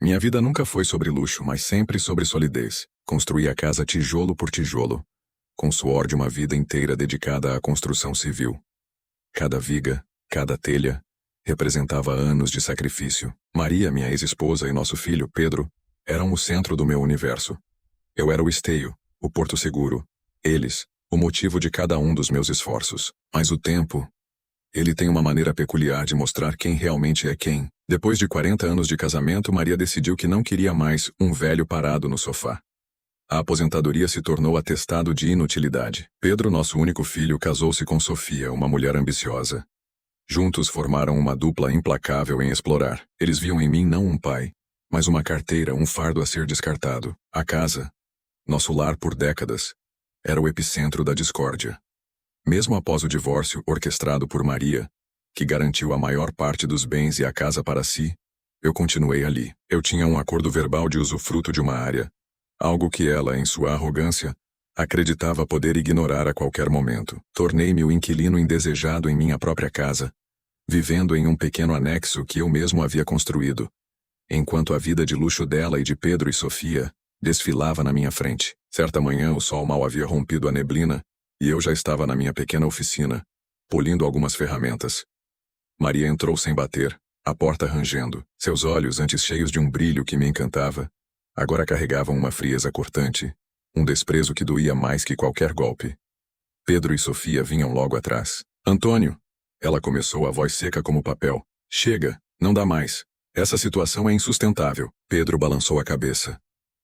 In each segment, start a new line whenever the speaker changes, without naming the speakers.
Minha vida nunca foi sobre luxo, mas sempre sobre solidez. Construí a casa tijolo por tijolo, com o suor de uma vida inteira dedicada à construção civil. Cada viga, cada telha, representava anos de sacrifício. Maria, minha ex-esposa, e nosso filho, Pedro, eram o centro do meu universo. Eu era o esteio, o porto seguro. Eles, o motivo de cada um dos meus esforços. Mas o tempo, ele tem uma maneira peculiar de mostrar quem realmente é quem. Depois de 40 anos de casamento, Maria decidiu que não queria mais um velho parado no sofá. A aposentadoria se tornou atestado de inutilidade. Pedro, nosso único filho, casou-se com Sofia, uma mulher ambiciosa. Juntos formaram uma dupla implacável em explorar. Eles viam em mim não um pai, mas uma carteira, um fardo a ser descartado. A casa, nosso lar por décadas, era o epicentro da discórdia. Mesmo após o divórcio orquestrado por Maria, que garantiu a maior parte dos bens e a casa para si, eu continuei ali. Eu tinha um acordo verbal de usufruto de uma área, algo que ela, em sua arrogância, acreditava poder ignorar a qualquer momento. Tornei-me o inquilino indesejado em minha própria casa, vivendo em um pequeno anexo que eu mesmo havia construído, enquanto a vida de luxo dela e de Pedro e Sofia desfilava na minha frente. Certa manhã o sol mal havia rompido a neblina, e eu já estava na minha pequena oficina, polindo algumas ferramentas. Maria entrou sem bater, a porta rangendo. Seus olhos, antes cheios de um brilho que me encantava, agora carregavam uma frieza cortante, um desprezo que doía mais que qualquer golpe. Pedro e Sofia vinham logo atrás. Antônio, ela começou, a voz seca como papel. Chega, não dá mais. Essa situação é insustentável. Pedro balançou a cabeça.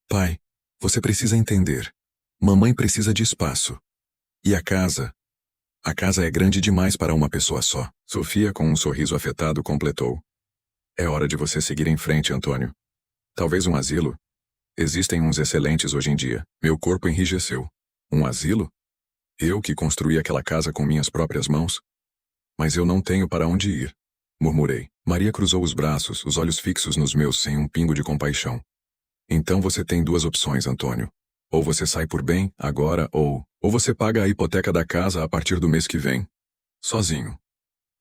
Pai, você precisa entender. Mamãe precisa de espaço. E a casa? A casa é grande demais para uma pessoa só. Sofia, com um sorriso afetado, completou. É hora de você seguir em frente, Antônio. Talvez um asilo? Existem uns excelentes hoje em dia. Meu corpo enrijeceu. Um asilo? Eu que construí aquela casa com minhas próprias mãos? Mas eu não tenho para onde ir, murmurei. Maria cruzou os braços, os olhos fixos nos meus sem um pingo de compaixão. Então você tem duas opções, Antônio. Ou você sai por bem, agora, ou você paga a hipoteca da casa a partir do mês que vem. Sozinho.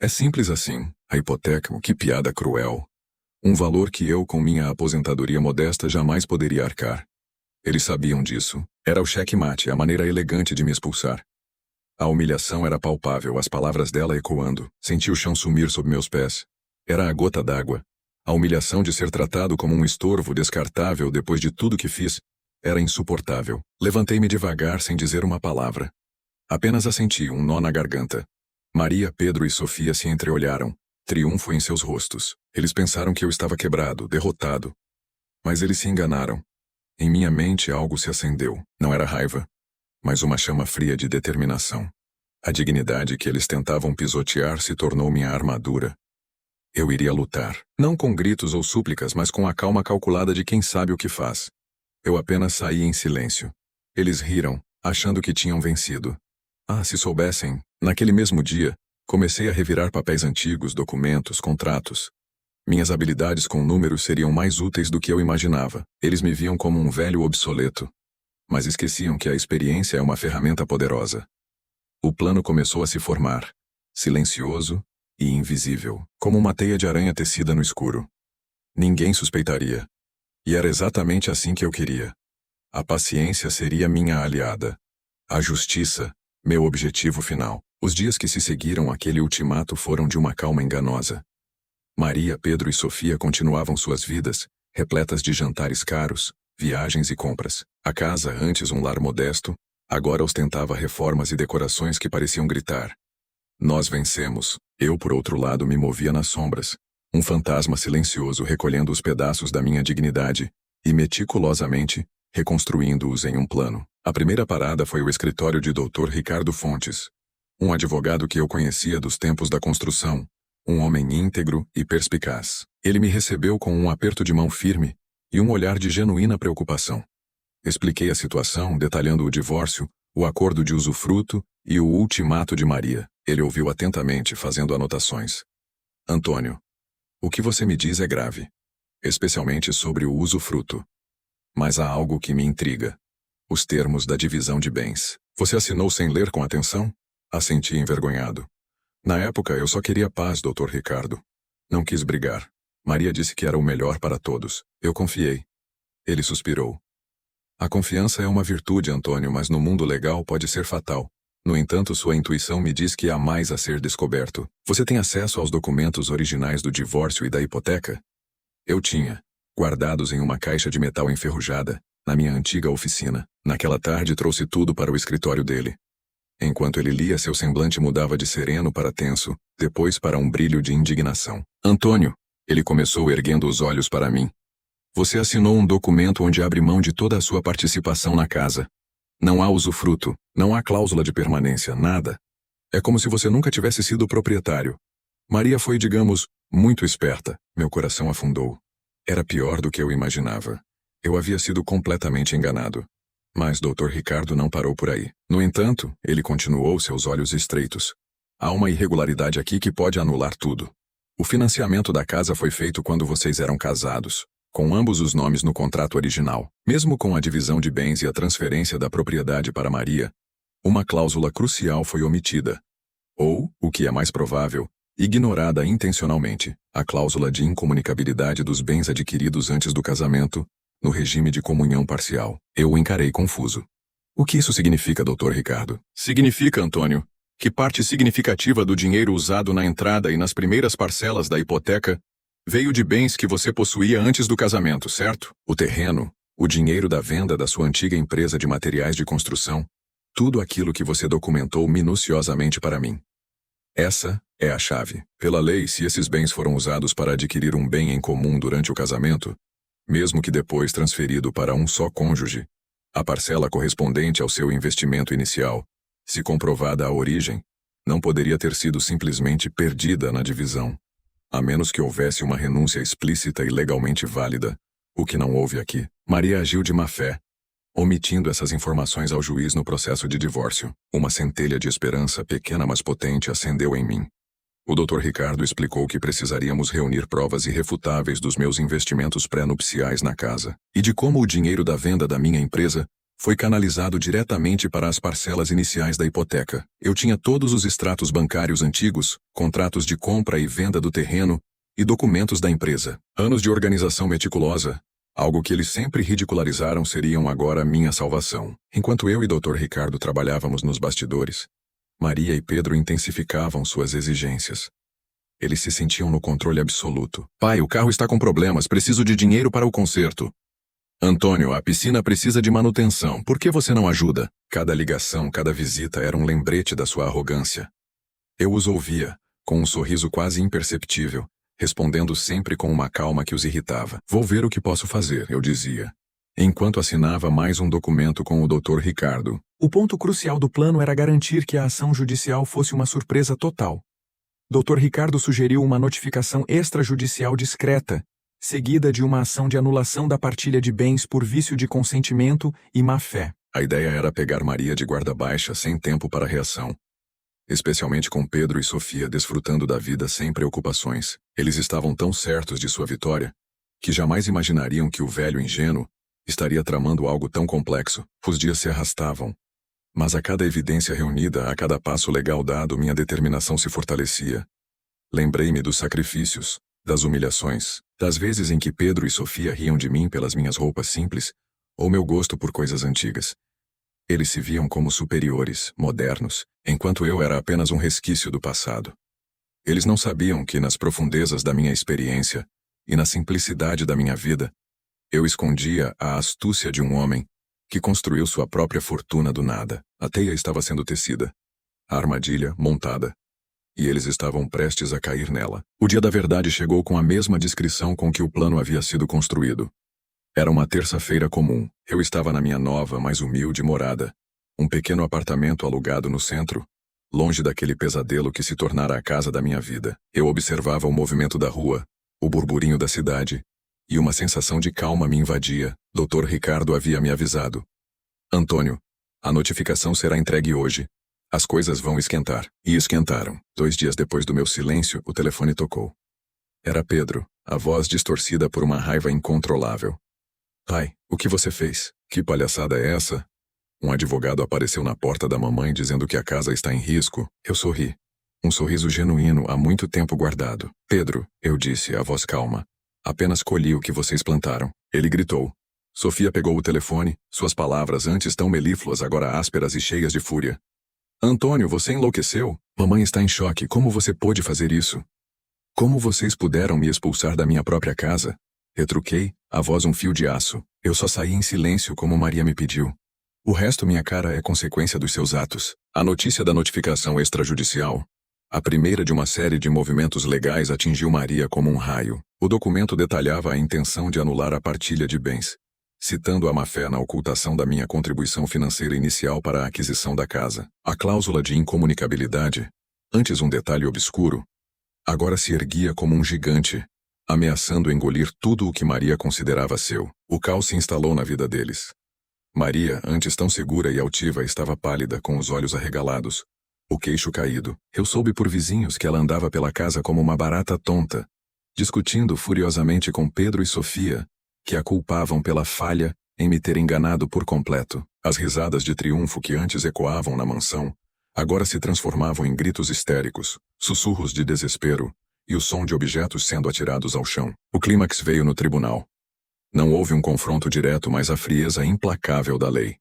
É simples assim. A hipoteca, que piada cruel. Um valor que eu, com minha aposentadoria modesta, jamais poderia arcar. Eles sabiam disso. Era o cheque-mate, a maneira elegante de me expulsar. A humilhação era palpável, as palavras dela ecoando. Senti o chão sumir sob meus pés. Era a gota d'água. A humilhação de ser tratado como um estorvo descartável depois de tudo que fiz era insuportável. Levantei-me devagar sem dizer uma palavra. Apenas assenti um nó na garganta. Maria, Pedro e Sofia se entreolharam. Triunfo em seus rostos. Eles pensaram que eu estava quebrado, derrotado. Mas eles se enganaram. Em minha mente algo se acendeu. Não era raiva, mas uma chama fria de determinação. A dignidade que eles tentavam pisotear se tornou minha armadura. Eu iria lutar. Não com gritos ou súplicas, mas com a calma calculada de quem sabe o que faz. Eu apenas saí em silêncio. Eles riram, achando que tinham vencido. Ah, se soubessem, naquele mesmo dia, comecei a revirar papéis antigos, documentos, contratos. Minhas habilidades com números seriam mais úteis do que eu imaginava. Eles me viam como um velho obsoleto. Mas esqueciam que a experiência é uma ferramenta poderosa. O plano começou a se formar, silencioso e invisível, como uma teia de aranha tecida no escuro. Ninguém suspeitaria. E era exatamente assim que eu queria. A paciência seria minha aliada. A justiça, meu objetivo final. Os dias que se seguiram àquele ultimato foram de uma calma enganosa. Maria, Pedro e Sofia continuavam suas vidas, repletas de jantares caros, viagens e compras. A casa, antes um lar modesto, agora ostentava reformas e decorações que pareciam gritar. Nós vencemos. Eu, por outro lado, me movia nas sombras, um fantasma silencioso recolhendo os pedaços da minha dignidade e, meticulosamente, reconstruindo-os em um plano. A primeira parada foi o escritório de Dr. Ricardo Fontes, um advogado que eu conhecia dos tempos da construção, um homem íntegro e perspicaz. Ele me recebeu com um aperto de mão firme e um olhar de genuína preocupação. Expliquei a situação, detalhando o divórcio, o acordo de usufruto e o ultimato de Maria. Ele ouviu atentamente, fazendo anotações. Antônio, o que você me diz é grave, especialmente sobre o usufruto. Mas há algo que me intriga. Os termos da divisão de bens. Você assinou sem ler com atenção? Assenti envergonhado. Na época, eu só queria paz, Dr. Ricardo. Não quis brigar. Maria disse que era o melhor para todos. Eu confiei. Ele suspirou. A confiança é uma virtude, Antônio, mas no mundo legal pode ser fatal. No entanto, sua intuição me diz que há mais a ser descoberto. Você tem acesso aos documentos originais do divórcio e da hipoteca? Eu tinha, guardados em uma caixa de metal enferrujada, na minha antiga oficina. Naquela tarde trouxe tudo para o escritório dele. Enquanto ele lia, seu semblante mudava de sereno para tenso, depois para um brilho de indignação. Antônio, ele começou erguendo os olhos para mim. Você assinou um documento onde abre mão de toda a sua participação na casa. Não há usufruto, não há cláusula de permanência, nada. É como se você nunca tivesse sido proprietário. Maria foi, digamos, muito esperta. Meu coração afundou. Era pior do que eu imaginava. Eu havia sido completamente enganado. Mas Dr. Ricardo não parou por aí. No entanto, ele continuou, seus olhos estreitos. Há uma irregularidade aqui que pode anular tudo. O financiamento da casa foi feito quando vocês eram casados, com ambos os nomes no contrato original. Mesmo com a divisão de bens e a transferência da propriedade para Maria, uma cláusula crucial foi omitida. Ou, o que é mais provável, ignorada intencionalmente, a cláusula de incomunicabilidade dos bens adquiridos antes do casamento, no regime de comunhão parcial. Eu o encarei confuso. O que isso significa, Dr. Ricardo? Significa, Antônio, que parte significativa do dinheiro usado na entrada e nas primeiras parcelas da hipoteca veio de bens que você possuía antes do casamento, certo? O terreno, o dinheiro da venda da sua antiga empresa de materiais de construção, tudo aquilo que você documentou minuciosamente para mim. Essa é a chave. Pela lei, se esses bens foram usados para adquirir um bem em comum durante o casamento, mesmo que depois transferido para um só cônjuge, a parcela correspondente ao seu investimento inicial, se comprovada a origem, não poderia ter sido simplesmente perdida na divisão, a menos que houvesse uma renúncia explícita e legalmente válida, o que não houve aqui. Maria agiu de má fé, omitindo essas informações ao juiz no processo de divórcio. Uma centelha de esperança, pequena mas potente, acendeu em mim. O Dr. Ricardo explicou que precisaríamos reunir provas irrefutáveis dos meus investimentos pré-nupciais na casa, e de como o dinheiro da venda da minha empresa foi canalizado diretamente para as parcelas iniciais da hipoteca. Eu tinha todos os extratos bancários antigos, contratos de compra e venda do terreno e documentos da empresa. Anos de organização meticulosa, algo que eles sempre ridicularizaram, seriam agora minha salvação. Enquanto eu e Dr. Ricardo trabalhávamos nos bastidores, Maria e Pedro intensificavam suas exigências. Eles se sentiam no controle absoluto. Pai, o carro está com problemas, preciso de dinheiro para o conserto. Antônio, a piscina precisa de manutenção, por que você não ajuda? Cada ligação, cada visita era um lembrete da sua arrogância. Eu os ouvia, com um sorriso quase imperceptível, respondendo sempre com uma calma que os irritava. Vou ver o que posso fazer, eu dizia, enquanto assinava mais um documento com o Dr. Ricardo. O ponto crucial do plano era garantir que a ação judicial fosse uma surpresa total. Dr. Ricardo sugeriu uma notificação extrajudicial discreta, seguida de uma ação de anulação da partilha de bens por vício de consentimento e má-fé. A ideia era pegar Maria de guarda baixa sem tempo para reação. Especialmente com Pedro e Sofia desfrutando da vida sem preocupações. Eles estavam tão certos de sua vitória, que jamais imaginariam que o velho ingênuo estaria tramando algo tão complexo. Os dias se arrastavam. Mas a cada evidência reunida, a cada passo legal dado, minha determinação se fortalecia. Lembrei-me dos sacrifícios, das humilhações, das vezes em que Pedro e Sofia riam de mim pelas minhas roupas simples, ou meu gosto por coisas antigas. Eles se viam como superiores, modernos, enquanto eu era apenas um resquício do passado. Eles não sabiam que nas profundezas da minha experiência e na simplicidade da minha vida, eu escondia a astúcia de um homem que construiu sua própria fortuna do nada. A teia estava sendo tecida, a armadilha montada, e eles estavam prestes a cair nela. O dia da verdade chegou com a mesma discrição com que o plano havia sido construído. Era uma terça-feira comum. Eu estava na minha nova, mais humilde morada, um pequeno apartamento alugado no centro, longe daquele pesadelo que se tornara a casa da minha vida. Eu observava o movimento da rua, o burburinho da cidade, e uma sensação de calma me invadia. Dr. Ricardo havia me avisado. Antônio, a notificação será entregue hoje. As coisas vão esquentar. E esquentaram. 2 dias depois do meu silêncio, o telefone tocou. Era Pedro, a voz distorcida por uma raiva incontrolável. Pai, o que você fez? Que palhaçada é essa? Um advogado apareceu na porta da mamãe dizendo que a casa está em risco. Eu sorri. Um sorriso genuíno há muito tempo guardado. Pedro, eu disse, a voz calma. Apenas colhi o que vocês plantaram. Ele gritou. Sofia pegou o telefone, suas palavras antes tão melífluas agora ásperas e cheias de fúria. Antônio, você enlouqueceu? Mamãe está em choque. Como você pôde fazer isso? Como vocês puderam me expulsar da minha própria casa? Retruquei, a voz um fio de aço. Eu só saí em silêncio como Maria me pediu. O resto minha cara é consequência dos seus atos. A notícia da notificação extrajudicial, a primeira de uma série de movimentos legais, atingiu Maria como um raio. O documento detalhava a intenção de anular a partilha de bens, citando a má-fé na ocultação da minha contribuição financeira inicial para a aquisição da casa. A cláusula de incomunicabilidade, antes um detalhe obscuro, agora se erguia como um gigante, ameaçando engolir tudo o que Maria considerava seu. O caos se instalou na vida deles. Maria, antes tão segura e altiva, estava pálida, com os olhos arregalados, o queixo caído. Eu soube por vizinhos que ela andava pela casa como uma barata tonta, discutindo furiosamente com Pedro e Sofia, que a culpavam pela falha em me ter enganado por completo. As risadas de triunfo que antes ecoavam na mansão, agora se transformavam em gritos histéricos, sussurros de desespero, e o som de objetos sendo atirados ao chão. O clímax veio no tribunal. Não houve um confronto direto, mas a frieza implacável da lei.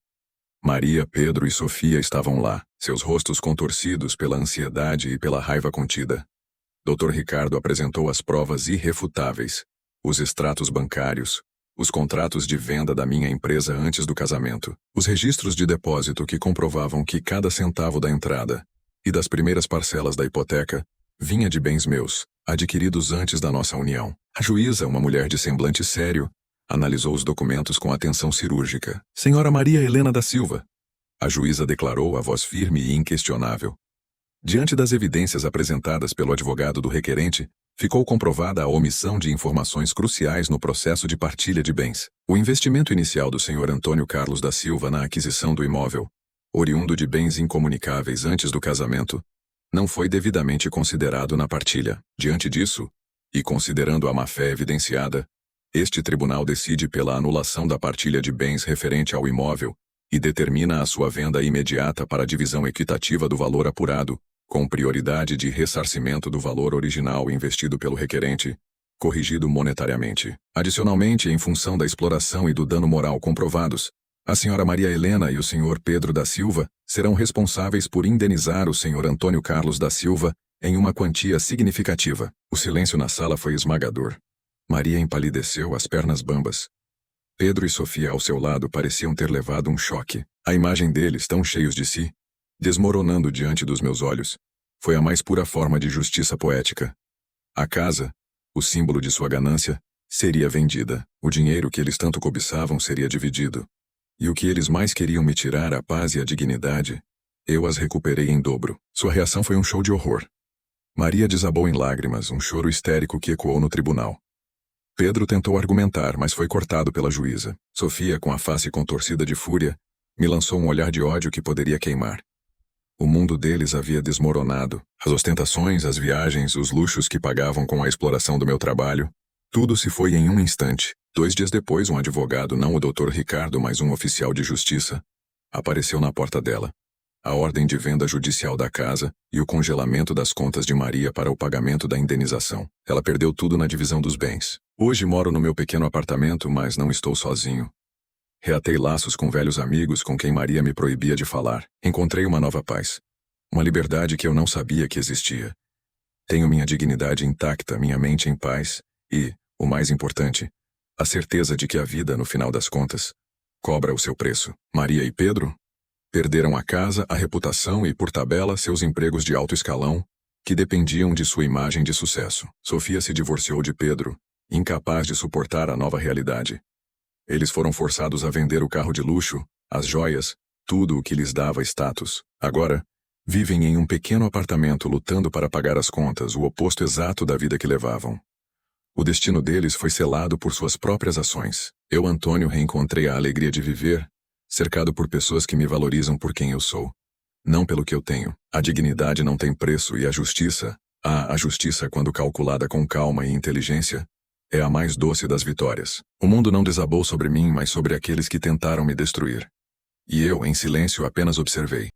Maria, Pedro e Sofia estavam lá, seus rostos contorcidos pela ansiedade e pela raiva contida. Dr. Ricardo apresentou as provas irrefutáveis, os extratos bancários, os contratos de venda da minha empresa antes do casamento, os registros de depósito que comprovavam que cada centavo da entrada e das primeiras parcelas da hipoteca vinha de bens meus, adquiridos antes da nossa união. A juíza, uma mulher de semblante sério, analisou os documentos com atenção cirúrgica. Senhora Maria Helena da Silva, a juíza declarou a voz firme e inquestionável. Diante das evidências apresentadas pelo advogado do requerente, ficou comprovada a omissão de informações cruciais no processo de partilha de bens. O investimento inicial do Sr. Antônio Carlos da Silva na aquisição do imóvel, oriundo de bens incomunicáveis antes do casamento, não foi devidamente considerado na partilha. Diante disso, e considerando a má-fé evidenciada, este tribunal decide pela anulação da partilha de bens referente ao imóvel e determina a sua venda imediata para a divisão equitativa do valor apurado, com prioridade de ressarcimento do valor original investido pelo requerente, corrigido monetariamente. Adicionalmente, em função da exploração e do dano moral comprovados, a senhora Maria Helena e o senhor Pedro da Silva serão responsáveis por indenizar o senhor Antônio Carlos da Silva em uma quantia significativa. O silêncio na sala foi esmagador. Maria empalideceu, as pernas bambas. Pedro e Sofia ao seu lado pareciam ter levado um choque. A imagem deles, tão cheios de si, desmoronando diante dos meus olhos, foi a mais pura forma de justiça poética. A casa, o símbolo de sua ganância, seria vendida. O dinheiro que eles tanto cobiçavam seria dividido. E o que eles mais queriam me tirar, a paz e a dignidade, eu as recuperei em dobro. Sua reação foi um show de horror. Maria desabou em lágrimas, um choro histérico que ecoou no tribunal. Pedro tentou argumentar, mas foi cortado pela juíza. Sofia, com a face contorcida de fúria, me lançou um olhar de ódio que poderia queimar. O mundo deles havia desmoronado. As ostentações, as viagens, os luxos que pagavam com a exploração do meu trabalho, tudo se foi em um instante. 2 dias depois, um advogado, não o Dr. Ricardo, mas um oficial de justiça, apareceu na porta dela. A ordem de venda judicial da casa e o congelamento das contas de Maria para o pagamento da indenização. Ela perdeu tudo na divisão dos bens. Hoje moro no meu pequeno apartamento, mas não estou sozinho. Reatei laços com velhos amigos com quem Maria me proibia de falar. Encontrei uma nova paz. Uma liberdade que eu não sabia que existia. Tenho minha dignidade intacta, minha mente em paz e, o mais importante, a certeza de que a vida, no final das contas, cobra o seu preço. Maria e Pedro perderam a casa, a reputação e, por tabela, seus empregos de alto escalão, que dependiam de sua imagem de sucesso. Sofia se divorciou de Pedro, incapaz de suportar a nova realidade. Eles foram forçados a vender o carro de luxo, as joias, tudo o que lhes dava status. Agora, vivem em um pequeno apartamento lutando para pagar as contas, o oposto exato da vida que levavam. O destino deles foi selado por suas próprias ações. Eu, Antônio, reencontrei a alegria de viver, cercado por pessoas que me valorizam por quem eu sou, não pelo que eu tenho. A dignidade não tem preço e a justiça, a justiça, quando calculada com calma e inteligência, é a mais doce das vitórias. O mundo não desabou sobre mim, mas sobre aqueles que tentaram me destruir. E eu, em silêncio, apenas observei.